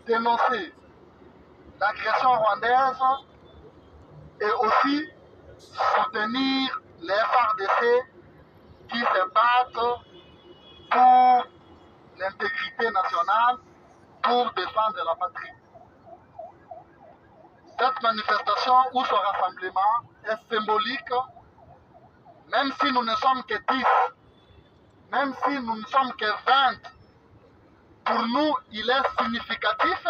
dénoncer l'agression rwandaise et aussi soutenir les FARDC qui se battent pour l'intégrité nationale, pour défendre la patrie. Cette manifestation ou ce rassemblement est symbolique, même si nous ne sommes que 10, même si nous ne sommes que 20, pour nous, il est significatif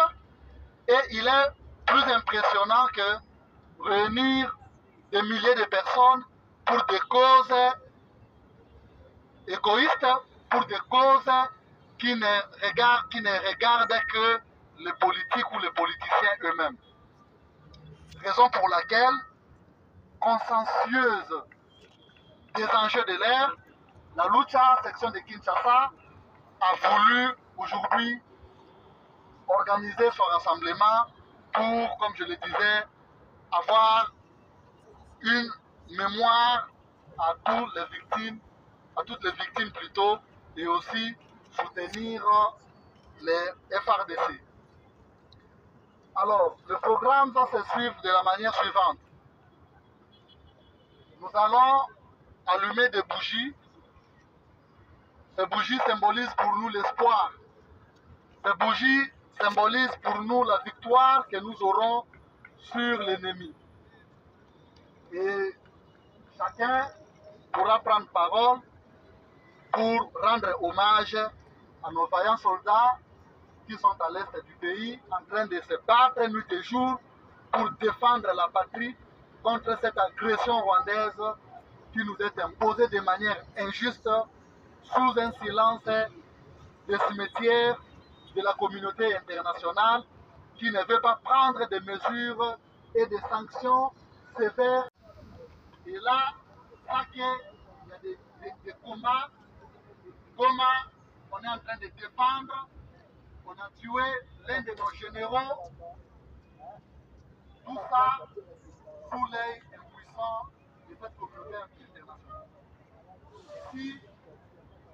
et il est plus impressionnant que réunir des milliers de personnes pour des causes égoïstes, pour des causes qui ne regardent que les politiques ou les politiciens eux-mêmes. Raison pour laquelle, consciencieuse des enjeux de l'ère, la Lucha, section de Kinshasa, a voulu aujourd'hui organiser son rassemblement pour, comme je le disais, avoir une mémoire à toutes les victimes plutôt, et aussi soutenir les FARDC. Alors, le programme va se suivre de la manière suivante. Nous allons allumer des bougies. Ces bougies symbolisent pour nous l'espoir. Ces bougies symbolisent pour nous la victoire que nous aurons sur l'ennemi. Et chacun pourra prendre parole pour rendre hommage à nos vaillants soldats qui sont à l'est du pays, en train de se battre nuit et jour pour défendre la patrie contre cette agression rwandaise qui nous est imposée de manière injuste sous un silence des cimetières de la communauté internationale qui ne veut pas prendre des mesures et des sanctions sévères. Et là, il y a des combats. Goma, on est en train de défendre. On a tué l'un de nos généraux. Tout ça sous l'œil impuissant de cette communauté internationale. Ici,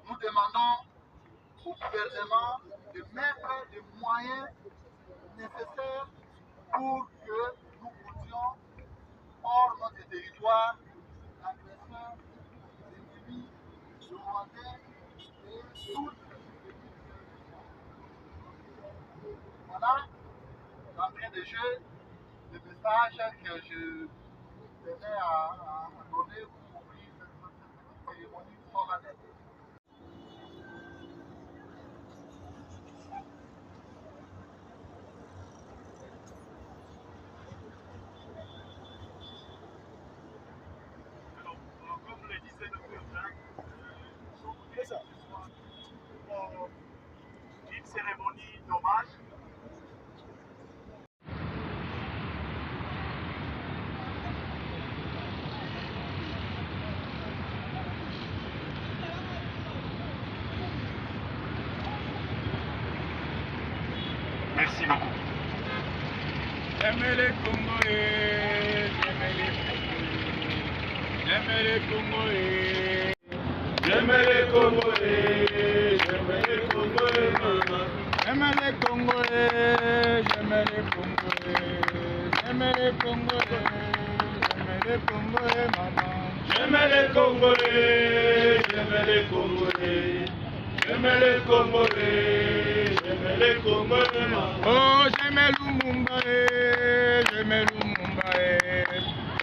nous demandons au gouvernement de mettre les moyens nécessaires pour que nous puissions, hors notre territoire, l'agresseur, l'ennemi, le Rwandais et toutes les équipes. Voilà, d'entrée de jeu, le message que je tenais à donner pour ouvrir cette cérémonie solennelle. Comme le disait le président, nous sommes pour une cérémonie d'hommage. Merci beaucoup. J'aime les Congolais, j'aime les Congolais, j'aime les Congolais, j'aime les Congolais, maman. J'aime les Congolais, j'aime les Congolais, j'aime les Congolais, j'aime les Congolais, maman. J'aime les Congolais, j'aime les Congolais. J'aime les Congolais, j'aime les Congolais, maman. Oh, j'aime Lumumba, j'aime Lumumba,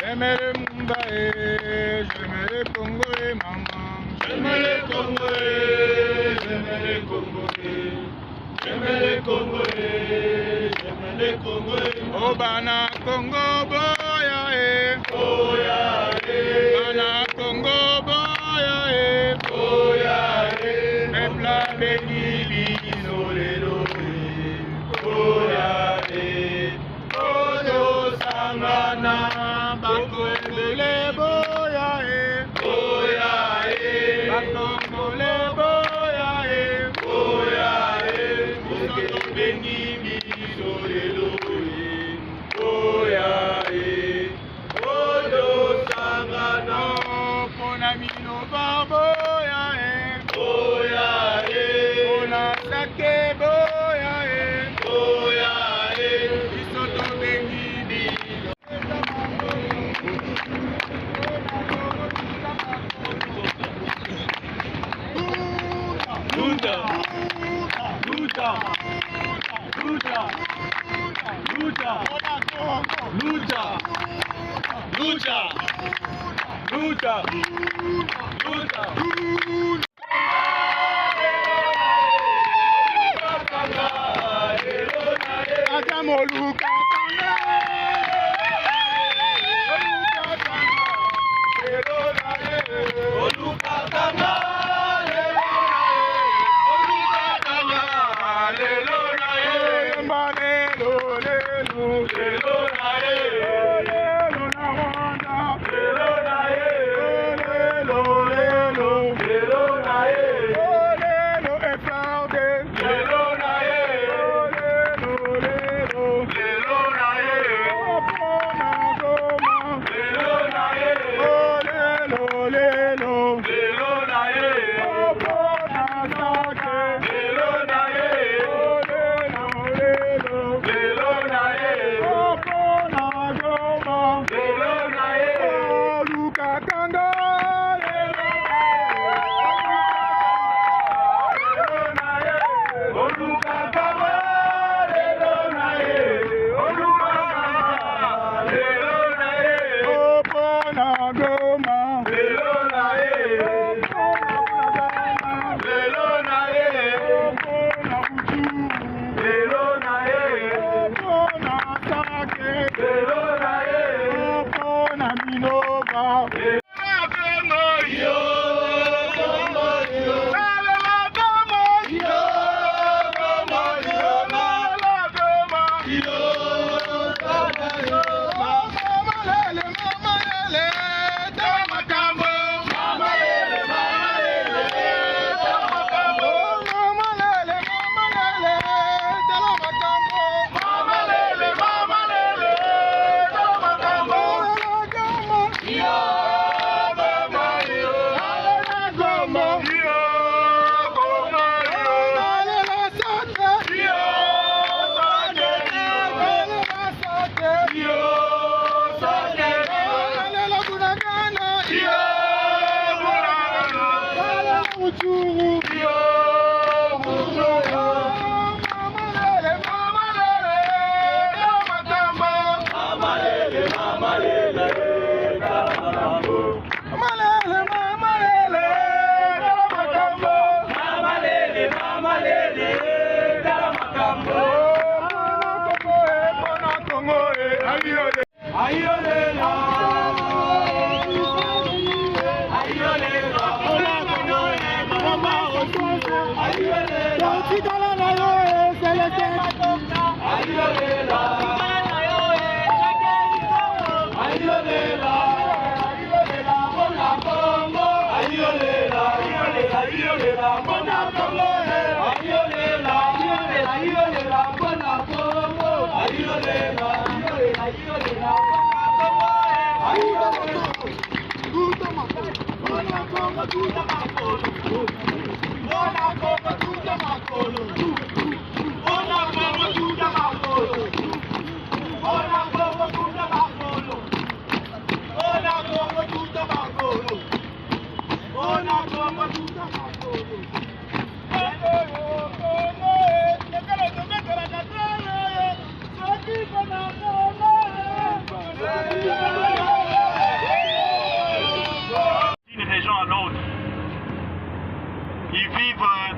j'aime le Mumba, j'aime les Congolais, maman. J'aime les Congolais, j'aime les Congolais, j'aime les Congolais, j'aime les Congolais. Oh, Bana Congo, boya, boya, Bana Congo, boya, boya, Pepla béni, biso, lelo, boya, Oyo Sangana, Bakongole, boya, boya, Bakongole, boya, boya, Biso béni, biso, lelo, boya, Oyo Sangana, Ponamino, boya, boya, Pona Sake, boya, boya.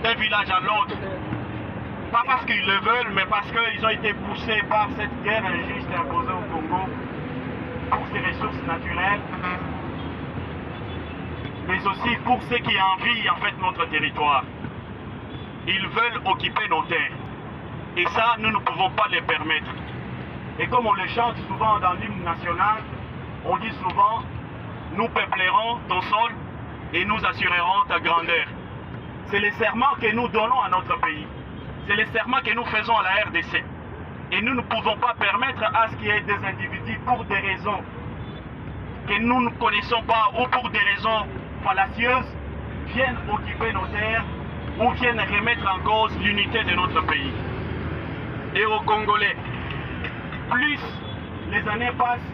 D'un village à l'autre, pas parce qu'ils le veulent, mais parce qu'ils ont été poussés par cette guerre injuste imposée au Congo pour ses ressources naturelles, mais aussi pour ceux qui envient en fait notre territoire. Ils veulent occuper nos terres, et ça, nous ne pouvons pas les permettre. Et comme on le chante souvent dans l'hymne national, on dit souvent, nous peuplerons ton sol et nous assurerons ta grandeur. C'est les serments que nous donnons à notre pays. C'est les serments que nous faisons à la RDC. Et nous ne pouvons pas permettre à ce qu'il y ait des individus pour des raisons que nous ne connaissons pas ou pour des raisons fallacieuses viennent occuper nos terres ou viennent remettre en cause l'unité de notre pays. Et aux Congolais, plus les années passent,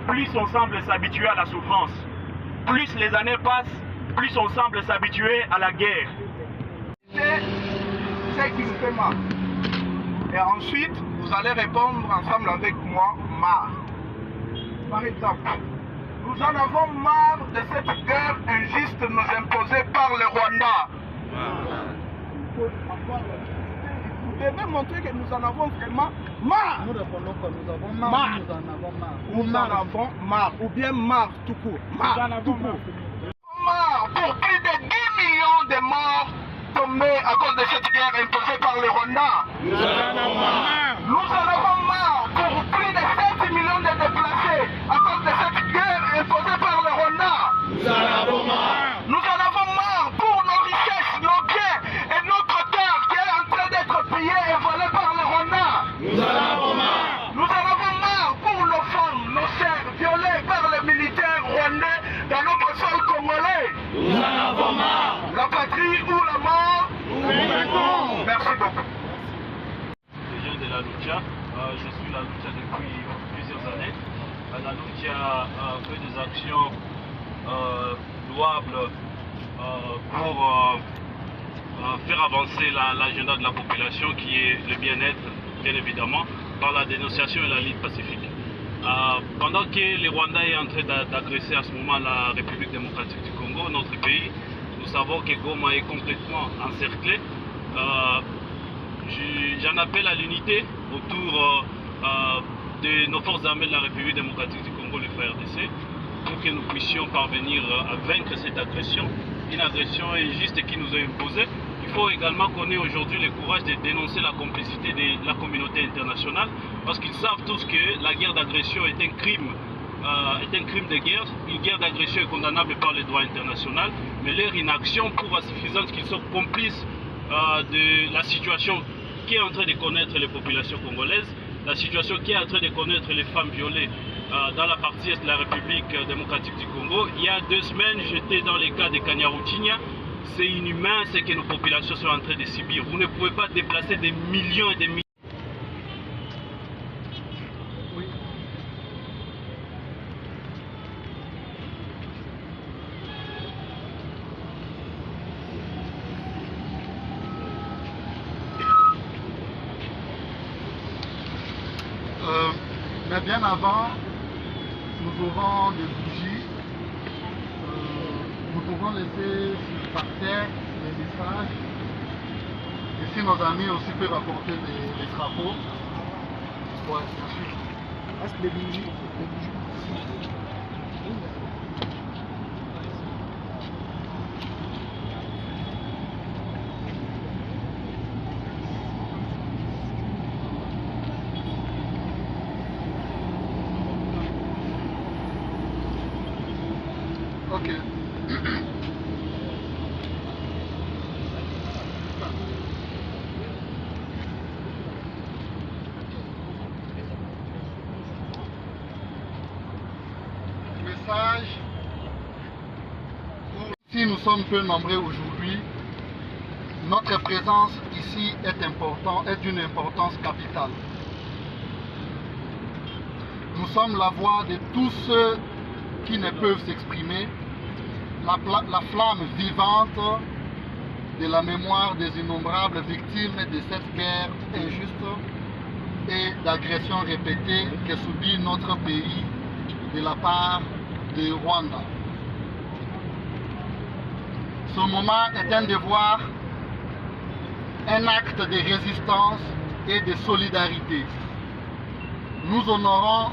plus on semble s'habituer à la souffrance. Plus les années passent, plus on semble s'habituer à la guerre. ce qui nous fait mal. Et ensuite, vous allez répondre ensemble avec moi, marre. Par exemple, nous en avons marre de cette guerre injuste nous imposée par le Rwanda. Vous devez montrer que nous en avons vraiment marre. Nous répondons que nous avons marre. Nous en avons marre. Nous en avons marre, ou bien marre tout court. Marre tout court. Marre pour plus de 10 millions de morts tombés à cause de cette guerre imposée par le Rwanda. Nous en avons marre. Nous en avons marre pour plus de 7 millions de déplacés à cause de cette guerre imposée par le Rwanda. Nous en avons marre. Nous en avons marre pour nos richesses, nos biens et notre terre qui est en train d'être pillée et volée par le Rwanda. Nous en avons marre. Nous en avons marre pour nos femmes, nos sœurs violées par les militaires rwandais dans notre sol congolais. Nous en avons marre. La patrie ou la mort. Merci beaucoup. Je viens de la Lucha. Je suis la Lucha depuis plusieurs années. La Lucha fait des actions louables pour faire avancer l'agenda de la population qui est le bien-être, bien évidemment, par la dénonciation et la lutte pacifique. Pendant que le Rwanda est en train d'agresser à ce moment la République démocratique du Congo, notre pays, nous savons que Goma est complètement encerclé. J'en appelle à l'unité autour de nos forces armées de la République démocratique du Congo, le FARDC, pour que nous puissions parvenir à vaincre cette agression, une agression injuste qui nous est imposée. Il faut également qu'on ait aujourd'hui le courage de dénoncer la complicité de la communauté internationale, parce qu'ils savent tous que la guerre d'agression est un crime de guerre. Une guerre d'agression est condamnable par le droit international, mais leur inaction prouve à suffisance qu'ils sont complices de la situation qui est en train de connaître les populations congolaises, la situation qui est en train de connaître les femmes violées dans la partie est de la République démocratique du Congo. Il y a 2 semaines, j'étais dans les cas de Kanyaruchinya. C'est inhumain ce que nos populations sont en train de subir. Vous ne pouvez pas déplacer des millions et des millions. Oui. Mais bien avant, nous aurons des bougies. Nous pouvons laisser par terre les messages. Et si nos amis aussi peuvent apporter des drapeaux. Ouais, bien sûr. Parce que les bougies. Ok. Message. Si nous sommes peu nombreux aujourd'hui, notre présence ici est d'une importance capitale. Nous sommes la voix de tous ceux qui ne peuvent s'exprimer, la flamme vivante de la mémoire des innombrables victimes de cette guerre injuste et d'agressions répétées que subit notre pays de la part du Rwanda. Ce moment est un devoir, un acte de résistance et de solidarité. Nous honorons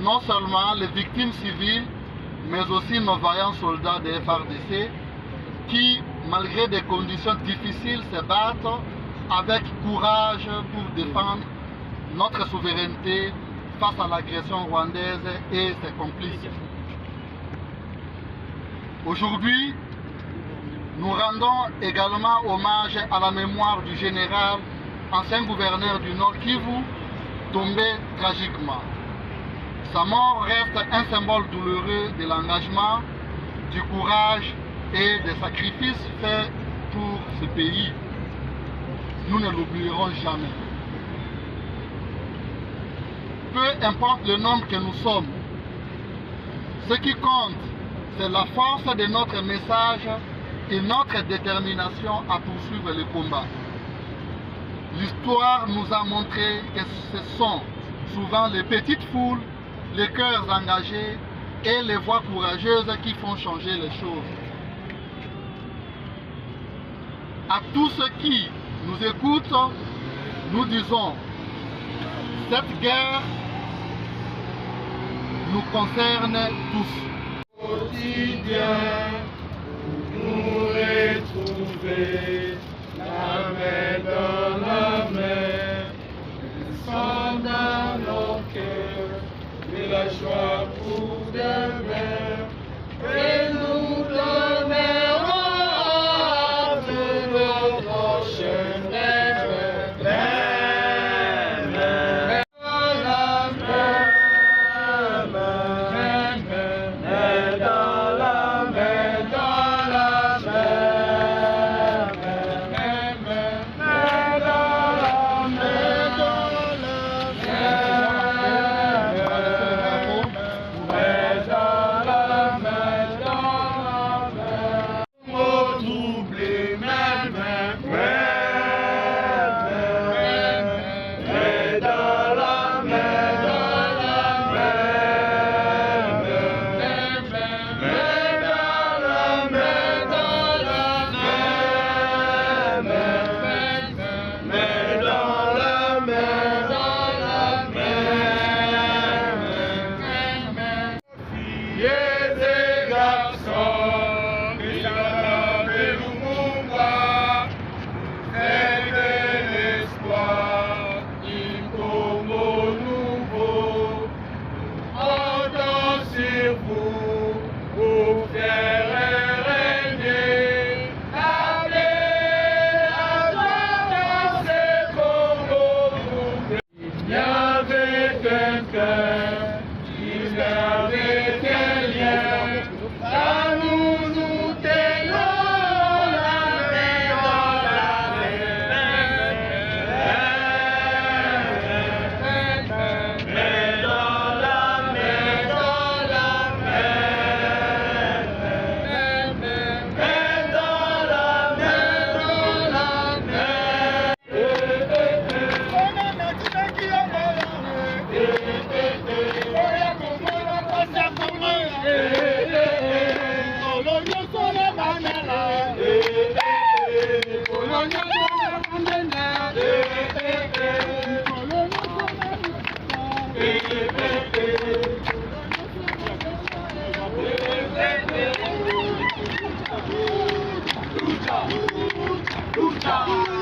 non seulement les victimes civiles, mais aussi nos vaillants soldats de FARDC qui, malgré des conditions difficiles, se battent avec courage pour défendre notre souveraineté face à l'agression rwandaise et ses complices. Aujourd'hui, nous rendons également hommage à la mémoire du général, ancien gouverneur du Nord Kivu, tombé tragiquement. Sa mort reste un symbole douloureux de l'engagement, du courage et des sacrifices faits pour ce pays. Nous ne l'oublierons jamais. Peu importe le nombre que nous sommes, ce qui compte, c'est la force de notre message et notre détermination à poursuivre le combat. l'histoire nous a montré que ce sont souvent les petites foules, les cœurs engagés et les voix courageuses qui font changer les choses. À tous ceux qui nous écoutent, nous disons, cette guerre nous concerne tous. Quotidien, nous retrouver la main dans la main, le sang dans nos cœurs, et la joie pour demain, et nous donnerons de nos prochains rêves. Lucha.